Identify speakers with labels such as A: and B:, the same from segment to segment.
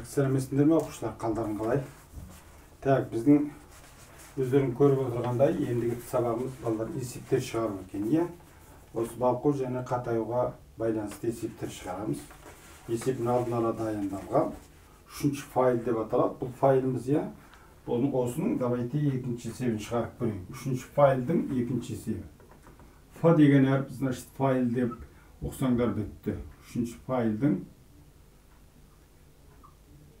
A: Сәлеметсіздер ме оқушылар, қалдарың қалай? Так, біздің өздерің көріп отырғандай, ендігі сабағымыз балалар есептер шығару екен, иә? Осы балқу және қатаюға байланысты есептер шығарамыз. Есептің алдын ала дайындалған үшінші файл деп аталады. Бұл файлымыз, иә? Осының давайте екінші есебін шығарып көрейік. Үшінші файлдың екінші есебі. Ф деген әріп, значит, файл деп оқысаңдар бітті. Үшінші файлдың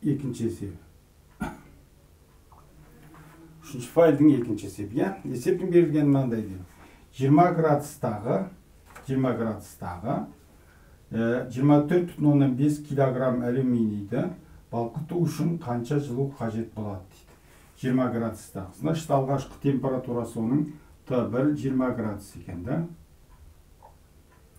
A: екінші есебі. Үшінші файлдың екінші есебі, иә? Есептің берілгені мынандай дейді. 20 градустағы 24,5 килограмм алюминийді балқыту үшін қанша жылу қажет болады дейді. 20 градустағы. Значит, алғашқы температурасы оның Т1 20 градус екен, да?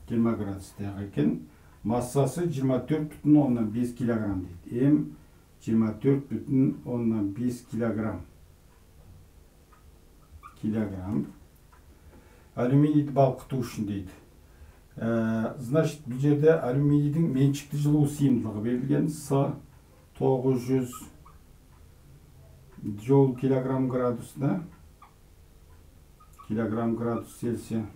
A: 20 градустағы екен. Массасы 24,5 килограмм дейді. М 24,5 килограмм. Алюминийді балқыту үшін дейді. Значит, бұл жерде алюминийдің меншікті жылу сыйымдылығы берілген. С 900 джоул килограмм градусында. Килограмм градус Цельсия.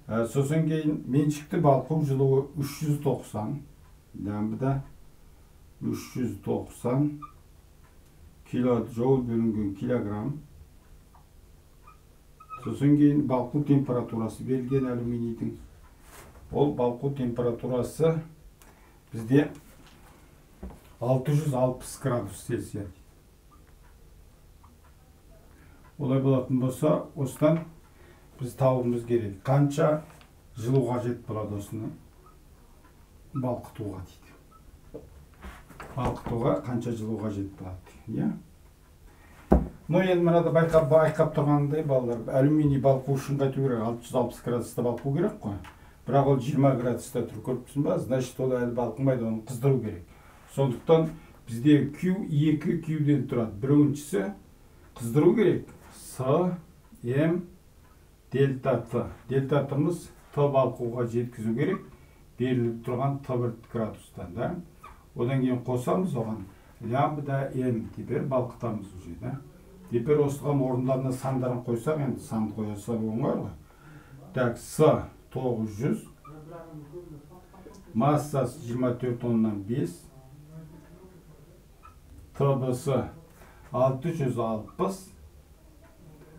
A: Сосын кейін меншікті балқу жылуы 390. Дәмбіда 390 килоджоул бөлінген килограмм. Сосын кейін балқу температурасы берілген алюминийдің. Ол балқу температурасы бізде 660 градус Цельсия. Олай болатын болса, осыдан біз тауымыз керек. Қанша жылу қажет болады осыны балқытуға дейді. Балқытуға қанша жылу қажет болады, иә? Но енді мынада байқап тұрғандай балалар, алюминий балқу үшін қайту керек, 660 градуста балқу керек қой. Бірақ ол 20 градуста тұр, көріпсің ба? Значит, ол әлі балқымайды, оны қыздыру керек. Сондықтан бізде Q 2 Q'ден тұрады. Біріншісі қыздыру керек. С, М, дельта Т. Дельта T'мыз Т балқуға жеткізу керек. Беріліп тұрған Т1 градустан, да? Одан кейін қосамыз оған. Лямбда М тепер балқытамыз уже, да? Тепер осыған орындарына сандарын қойсақ, енді санды қояса оңай ғой. Так, С 900, массасы 24,5, Т1-сы 660,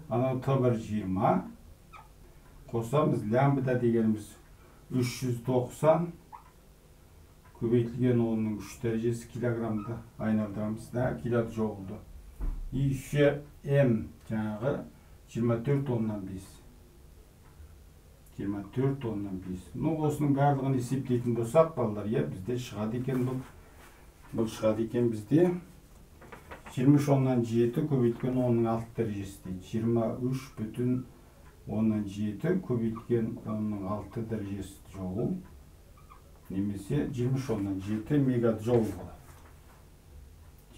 A: анау Т1 20, қосамыз, лямбда дегеніміз 390, көбейтілген оның 3 дәрежесі килограммды айналдырамыз, да, килоджоулды. Еще М жаңағы 24,5. 24,5. Ну, осының барлығын есептейтін болсақ, балалар, иә, бізде шығады екен бұл. Бұл шығады екен бізде 23,7 көбейтілген оның 6 дәрежесі дейді. 23,7 көбейтілген оның 6 дәрежесі джоул. Немесе 23,7 мегаджоул болады.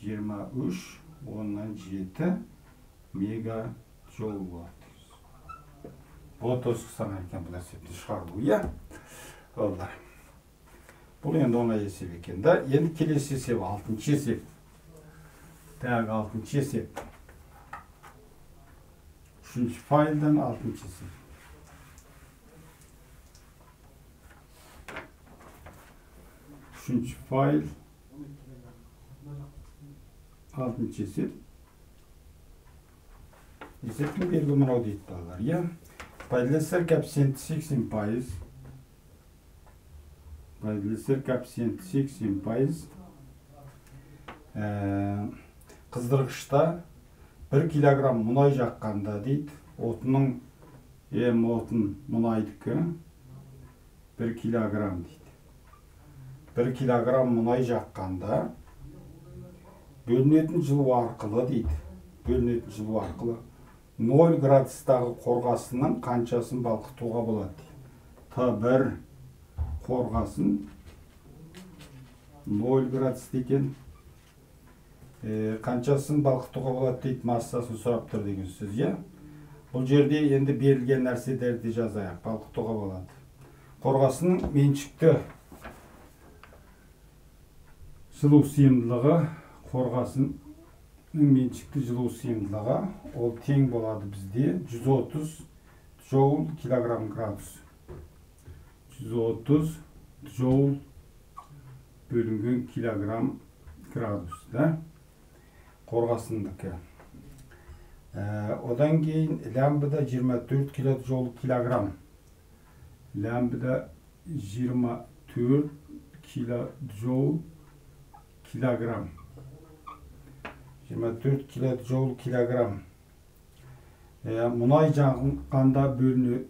A: 23,7 мегаджоул болады. Вот осы сан екен бұл есепті шығару, иә? Олар. Бұл енді оңай есеп екен, да? Енді келесі есеп, 6-шы есеп. Так, 6-шы есеп. Үшінші файлдан 6-шы есеп. Үшінші файл 6-шы есеп. Есептің бергі мынау дейді балалар, иә? Пайдалестер коэффициенті 80%. Пайдалестер коэффициенті 80%. Қыздырғышта 1 килограмм мұнай жаққанда дейді. Отының отын мұнайдікі 1 килограмм дейді. 1 килограмм мұнай жаққанда бөлінетін жылу арқылы дейді. Бөлінетін жылу арқылы 0 градустағы қорғасының қаншасын балқытуға болады дейді. Т1 қорғасын 0 градус екен. Қаншасын балқытуға болады дейді, массасын сұрап тұр деген сөз, иә? Бұл жерде енді берілген нәрселерді жазайық, балқытуға болады. Қорғасының меншікті жылу сыйымдылығы қорғасынның меншікті жылу сыйымдылығы ол тең болады бізде 130 джоул килограмм градус. 130 джоул бөлінген килограмм градус, да? Қорғасындікі. Одан кейін лямбда 24 килоджоул килограмм. Лямбда 24 килоджоул килограмм. 24 килоджоул килограмм. Мұнай жанғанда бөліні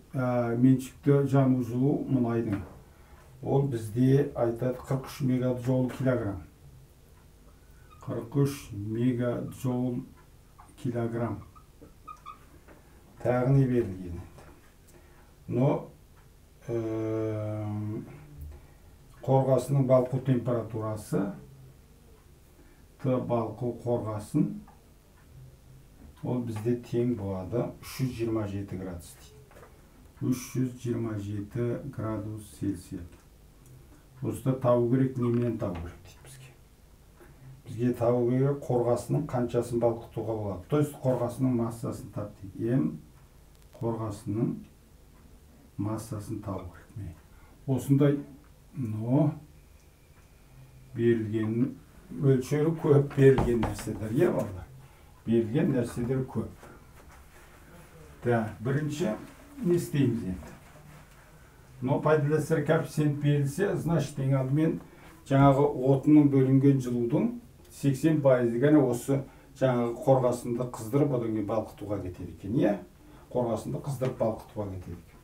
A: меншікті жану жылу мұнайдың. Ол бізде айтады 43 мегаджоул килограмм. 43 мегаджоул килограмм. Тағы не берілген? Но қорғасының балқу температурасы Т балқу қорғасын ол бізде тең болады 327 градус дейді. 327 градус Цельсия. Осыда табу керек, неменен табу керек дейді бізге. Бізге табу керек қорғасының қаншасын балқытуға болады. То есть қорғасының массасын тап дейді. М қорғасының массасын табу керек. Осындай берілген мөлшері көп, берілген нәрселер. Е балдар? Берілген нәрселер көп. Бірінші не істейміз енді? Пайдалы әсер коэффициент берілсе, значит, ең алдымен жаңағы отынның бөлінген жылудың 80% ғана осы жаңағы қорғасынды қыздырып, одан кейін балқытуға кетеді екен. Қорғасынды қыздырып балқытуға кетеді екен.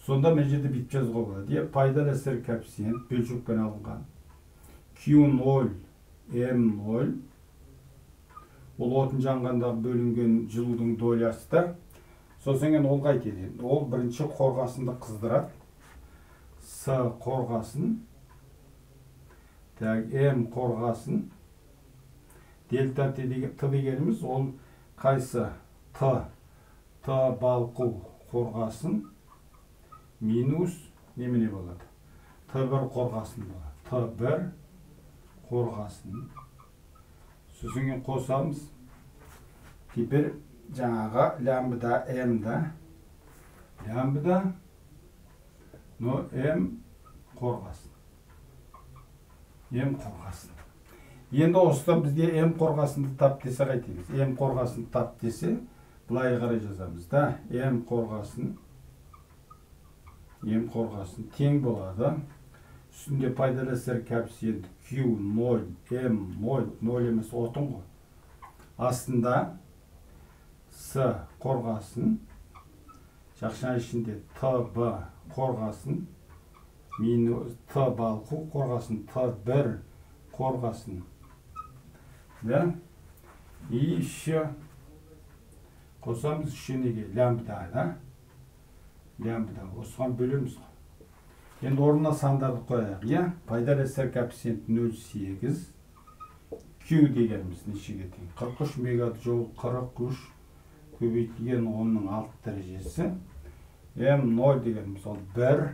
A: Сонда мен жерде бүйтіп жазуға болады. Пайдалы әсер коэффициент бөлшекпен алынған Q0, M0 ол отын жанғанда бөлінген жылудың долясы да. Сосын ол қайтеді. Ол бірінші қорғасынды қыздырады. С қорғасын, М қорғасын, дельта Т дегеніміз ол қайсы Т балқу қорғасын минус немене болады? Т1 қорғасын болады. Т1 қорғасын. Сосын қосамыз. Теперь жаңағы лямбда М-да. Лямбда М қорғасын. М қорғасын. Енді осыдан бізде М қорғасынды тап десе қайтеміз. М қорғасын тап десе, бұлай қарай жазамыз да. М қорғасын тең болады. Үстінде пайдалы әсер коэффициенті Q0, M0, 0 емес отын ғой. Астында С қорғасын, жақшана ішінде Т1 қорғасын, минус Т балқу қорғасын, Т1 қорғасын. Да? И еще қосамыз үшенеге лямбда, да? Лямбда. Осыған бөлеміз ғой. Енді орнына сандарды қояйық. Пайдалы әсер коэффициенті 0,8. Q дегеніміз нешеге тең? 43 мегаджоул 43 көбейтілген 10-ның 6 дәрежесі. M0 дегеніміз ол 1.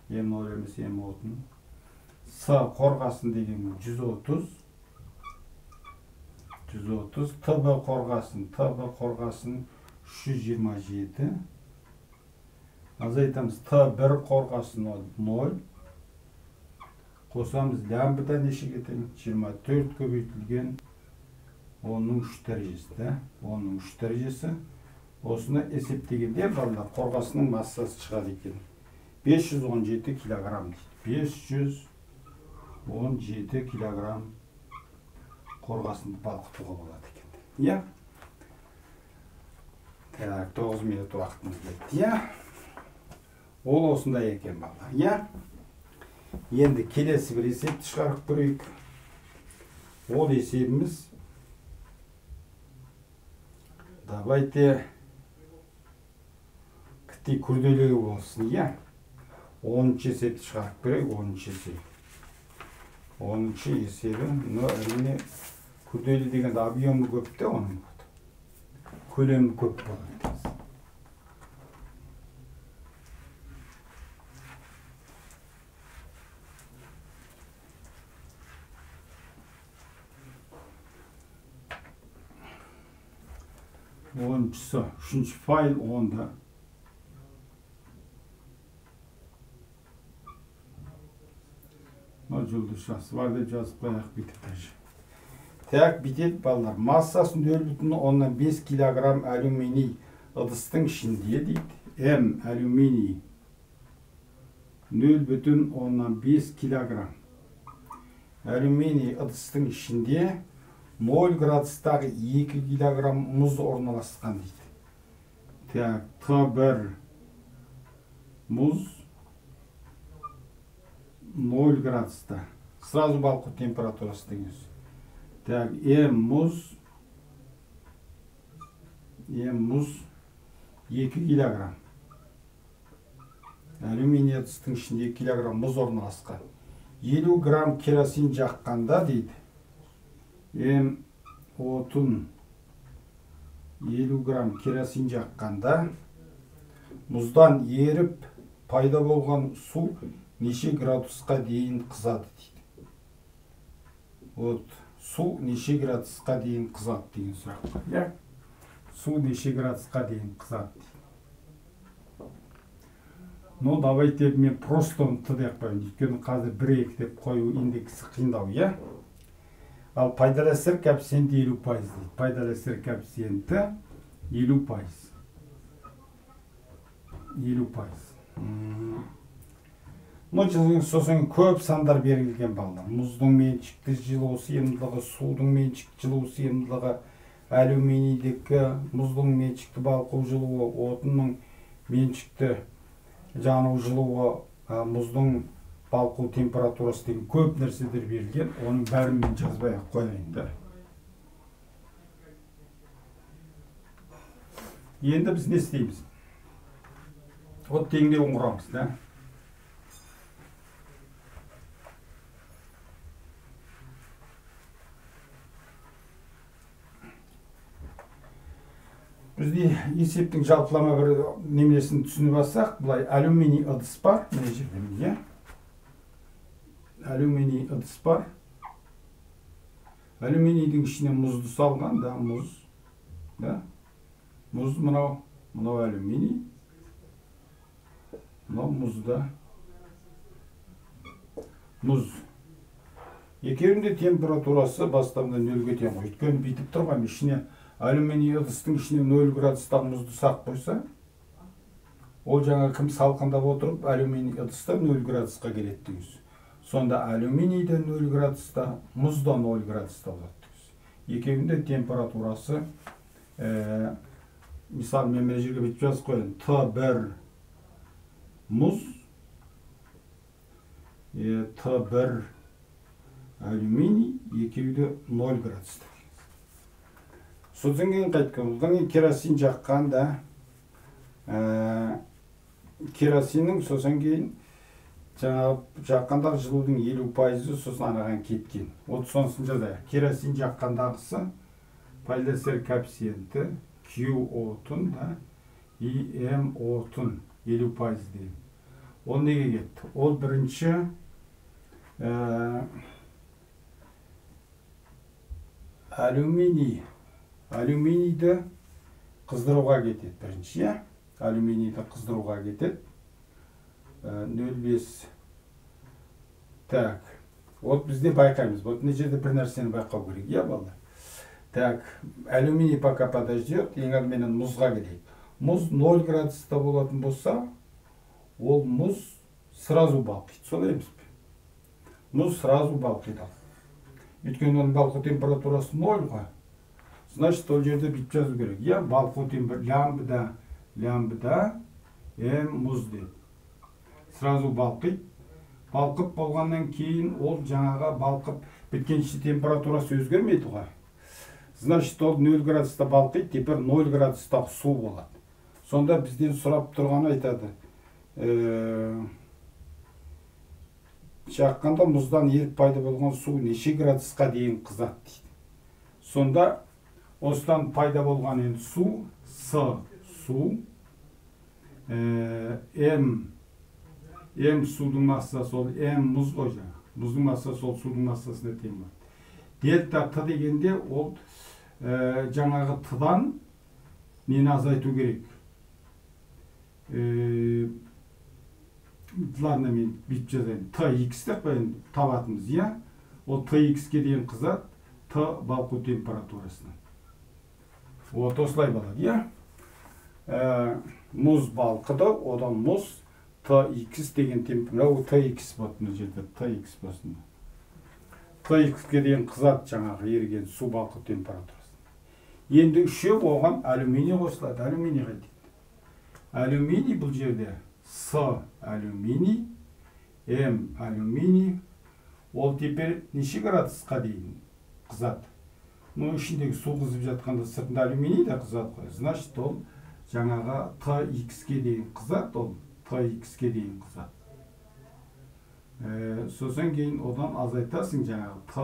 A: M0 емес M0. С қорғасын дегеніміз 130. ТБ қорғасын 327. Азайтамыз Т1 қорғасын 0. Қосамыз лямбда нешеге тең? 24 көбейтілген 10-ның 3 дәрежесі. 10-ның 3 дәрежесі. Осыны есептегенде балалар қорғасының массасы шығады екен. 517 килограмм дейді. 517 килограмм қорғасынды балқытуға болады екен. 9 минут уақытымыз кетті. Ол осындай екен балалар. Енді келесі бір есепті шығарып көрейік. Ол есебіміз давайте кітей күрделігі болсын. 10-шы есепті шығарып көрейік. 10-шы есеп. 10-шы есебі. Әрине күрделі дегенде объемы көп те оның. Көлемі көп болады. Onuncusu, üçüncü fail 10'da. Жұлдызшасы var деп жазып қояйық бүйтіп. Так, bitет балалар. Массасы 0,5 килограмм алюминий ыдыстың ішінде дейді. М алюминий 0,5 килограмм. Алюминий ыдыстың ішінде 0 градустағы 2 килограмм мұз орналасқан дейді. Так, Т1 мұз 0 градуста. Сразу балқу температурасы деңіз. Так, М мұз 2 килограмм. Алюминий ыдыстың ішінде 2 килограмм мұз орналасқан. 50 грамм керосин жаққанда дейді. М отын 50 грамм керосин жаққанда мұздан еріп пайда болған су неше градусқа дейін қызады дейді. Вот, су неше градусқа дейін қызады деген сұрақ бар. Я? Су неше градусқа дейін қызады дейді. Ну, давайте мен просто т деп қояйын. Өйткені қазір 1-2 деп қою индексі қиындау, я? Ал пайдалы әсер коэффициенті 50% дейді. Пайдалы әсер коэффициенті 50%. 50%. Сосын көп сандар берілген балалар. Мұздың меншікті жылу сыйымдылығы, судың меншікті жылу сыйымдылығы, алюминийдегі мұздың меншікті балқу жылуы, отынның меншікті жану жылуы, мұздың балқу температурасы деген көп нәрселер берілген. Оның бәрін мен жазбай ақ қояйын да. Енді біз не істейміз? Вот теңдеуін құрамыз, да? Бізде есептің жалпылама бір немесін түсініп алсақ, бұлай алюминий ыдыс бар, мына жерде міне. Алюминий ыдыс бар. Алюминийдің ішіне мұзды салған, да, мұз. Да? Мұз мынау алюминий. Мынау мұзда. Мұз. Екеуінде температурасы бастапқыда 0-ге тең ғой. Өйткені бүйтіп тұрған ішіне алюминий ыдыстың ішіне 0 градустағы мұзды сақ қойса, ол жаңа кім салқындап отырып, алюминий ыдыста 0 градусқа келеді дейсіз. Сонда алюминийде 0 градуста, мұзда 0 градуста болады дейсіз. Екеуінде температурасы, мисал мен мына жерге бүйтіп жазып қояйын. Т1 мұз, Т1 алюминий, екеуінде 0 градуста. Содан кейін қайтқан, одан кейін керосин жаққанда, керосиннің сосын кейін жаққандағы жылудың 50%-ы сосын анаған кеткен. Сонысын жазайық. Керосин жаққандағысы пайдалы әсер коэффициенті Q отын, да, М отын 50% деймін. Ол неге кетті? Ол бірінші алюминийді қыздыруға кетеді бірінші, я? Алюминийді қыздыруға кетеді. 0,5. Так, вот бізде байқаймыз. Вот мына жерде бір нәрсені байқау керек, я, балдар? Так, алюминий пока подождет, ең алдыменен мұзға келейік. Мұз 0 градуста болатын болса, ол мұз сразу балқиды, солай емес пе? Мұз сразу балқиды. Өйткені оның балқу температурасы 0 ғой. Значит, ол жерде бүйтіп жазу керек. Я балқу температурасы лямбда М мұз дейді. Сразу балқиды. Балқып болғаннан кейін ол жаңаға балқып біткенше температурасы өзгермейді ғой. Значит, ол 0 градуста балқиды, теперь 0 градустағы су болады. Сонда бізден сұрап тұрғаны айтады. Жаққанда мұздан еріп пайда болған су неше градусқа дейін қызады дейді. Сонда осыдан пайда болған енді су, су, М судың массасы ол М мұз ғой жаңа. Мұздың массасы ол судың массасына тең болады. Дельта Т дегенде ол жаңағы Т-дан нені азайту керек? Ладно, мен бүйтіп жазайын. Tx деп қояйын, табатымыз, иә? Ол Tx-ке дейін қызады, Т балқу температурасынан. Вот осылай болады, иә? Мұз балқыды, одан мұз Tx деген температура, Tx болады мына жерде, Tx болсын. Tx-ке дейін қызады жаңағы еріген су балқу температурасы. Енді үшеу оған алюминий қосылады. Алюминий қайтеді. Алюминий бұл жерде С алюминий, М алюминий. Ол теперь неше градусқа дейін қызады? Ну, ішіндегі су қызып жатқанда сыртында алюминий де қызады қой. Значит, ол жаңаға Tx-ке дейін қызады, ол Tx-ке дейін қызады. Сосын кейін одан азайтасың жаңағы Т,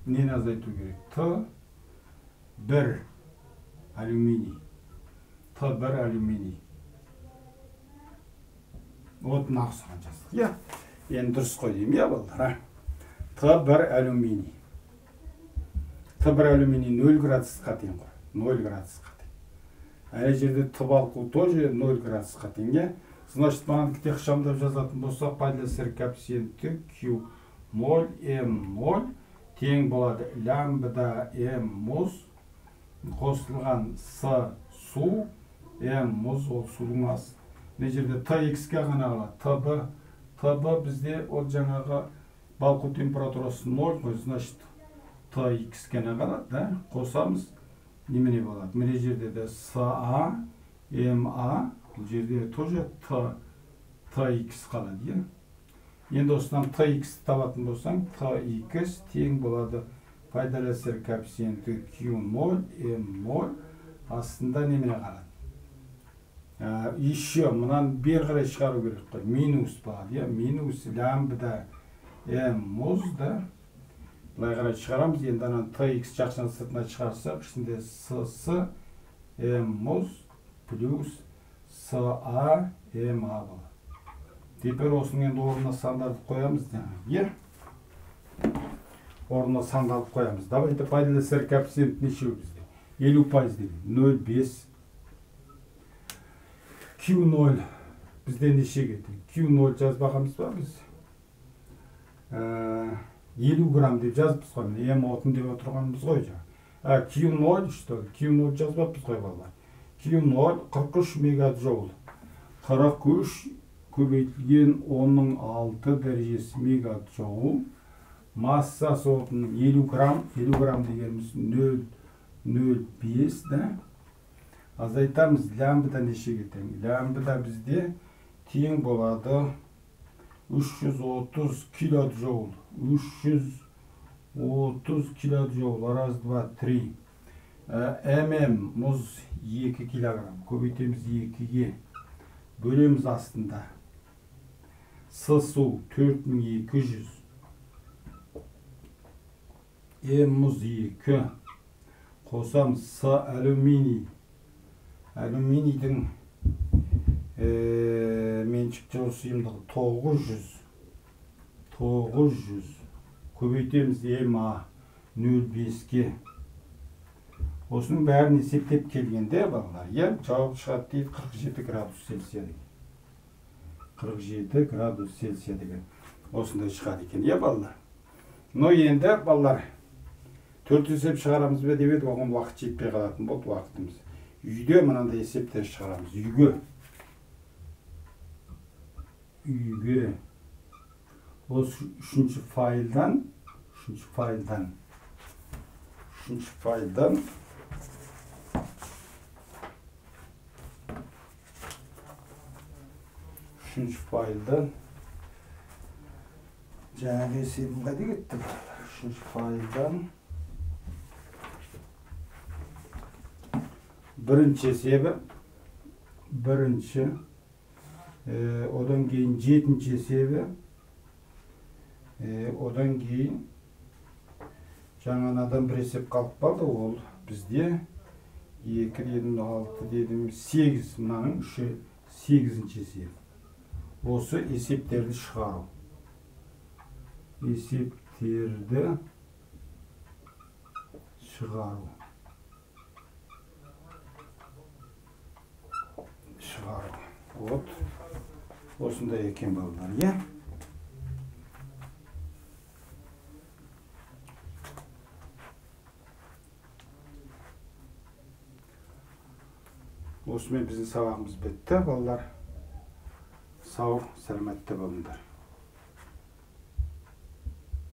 A: нені азайту керек? Т1 алюминий. Т1 алюминий. Вот нақсыған жаздық, иә? Енді дұрыс қой деймін, иә балдар? Т1 алюминий. Т1 алюминий 0 градусқа дейін қой. 0 градусқа дейін. Әлі жерде Т балқу тоже 0 градусқа дейін, иә? Значит, маған кітек шамдап жазатын болсақ, пайдасы коэффициенті Q0, M0 тең болады лямбда М мұз қосылған С су, М мұз ол судың масы. Мына жерде Tx-ке ғана қалады. ТБ бізде ол жаңағы балқу температурасы 0 қой, значит, Tx-ке қалады, да? Қосамыз, немене болады? Мына жерде де Sa, Ma, бұл жерде тоже Tx қалады, иә? Енді осыдан Tx табатын болсаң, Tx тең болады пайдалы әсер коэффициенті Q0, M0 астында немене қалады? Еще мынаны бер қарай шығару керек қой, минус болады, иә? Минус лямбда М мұз, да? Бұлай қарай шығарамыз, енді анан Tx жақшаны сыртына шығарсақ, ішінде С, М мұз плюс Sa, Ma болады. Теперь осының енді орнына сандарды қоямыз, иә? Орнына сандарды қоямыз. Давайте пайдалы әсер коэффициенті нешеу бізде? 50% деген, 0,5. Q0 бізде неше кетті? Q0 жазбағамыз ба біз? 50 грамм деп жазыппыз ғой, М10 деп отырғанымыз ғой жаңа. Q0 что? Q0 жазбаппыз ғой балалар. Q0 43 мегаджоул. 43 көбейтілген 10-6 дәрежесі мегаджоул. Массасы отының 50 грамм. 50 грамм дегеніміз 0,05, да? Азайтамыз, лямбда неше кетем? Лямбда бізде тең болады 330 килоджоул. 330 килоджоул. Раз, два, три. ММ мұз 2 килограмм. Көбейтеміз 2-ге. Бөлеміз астында. С су 4200. М мұз 2. Қосамыз С алюминий. Алюминийдің меншік жылу сыйымдылығы 900. Көбейтеміз МА 0,5-ке. Осының бәрін есептеп келгенде балалар, иә, жауап шығады дейді 47 градус Цельсия деген. 47 градус Цельсия деген. Осындай шығады екен, иә балалар. Но енді балалар 4 есеп шығарамыз бе деп еді, оған уақыт жетпей қалатын болды уақытымыз. Үйде мынандай есептер шығарамыз. Үйге. Осы үшінші файлдан жаңағы есебім қайда кетті? Үшінші файлдан бірінші есебі, одан кейін жетінші есебі, одан кейін жаңадан бір есеп қалып қалды, ол бізде 2 дедім, 6 дедім, 8, мынаның 8-ші есеп. Осы есептерді шығару. Вот. Осындай екен балдар, иә? Осымен біздің сабағымыз бітті, балдар. Сау, сәлеметте болыңдар.